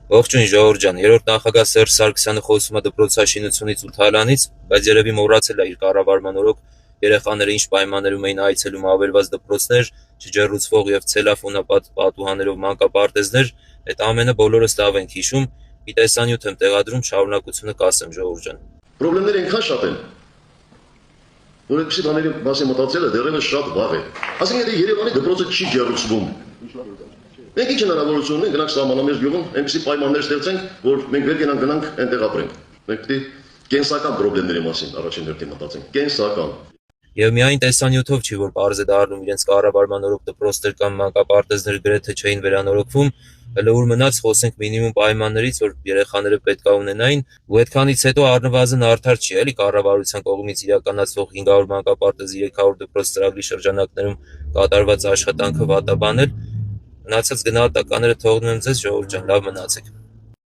Ողջույն ժողովուրդ ջան, երրորդ նախագահ Սերժ Սարգսյանը խոսում է դպրոցաշինությունից ու թալանից, բայց երևի մոռացել է իր կառավարման օրոք երեխաները ինչ պայմաններում էին այցելում ավերված դպրոցներ, չջեռուցվող եւ ցելոֆանապատ պատուհաններով մանկապարտեզներ, այդ ամենը բոլորս լավ ենք հիշում, մի տեսանյութ եմ տեղադրում, շարունակությունը կասեմ ժողովուրդ ջան։ Պրոբլեմները այնքան շատ են, որ այդպիսի բաների մասին մտածելը դեռևս շատ վաղ է։ Ասենք եթե Երևանի դպրոցը չի ջեռուցվում, մենք ինչ հնարավորություն ունենք գնանք սահմանամերձ գյուղում, այնպիսի պայմաններ ստեղծենք, որ մենք վեր գնանք այնտեղ ապրենք։ Մենք պետք է կենսական պրոբլեմների մասին առաջին հերթին մտածենք, կենսական։ Եվ միայն տեսանյութով չի, որ պարզ է դառնում իրենց կառավարման օրոք դպրոցներ կամ մանկապարտեզներ գրեթե չէին վերանորոգվում, հələ ուր մնաց խոսենք մինիմում պայմաններից, որ երեխաները պետք է ունենային, ու այդքանից հետո առնվազն արդար չի, էլի կառավարության կողմից իրականացվող 500 մանկապարտեզի 300 դպրոց ծրագրի շրջանակներում կատարված աշխատանքը վատաբանել, մնացած գնահատականները թողնում եմ ձեզ ժողովուրդ ջան, լավ մնացեք։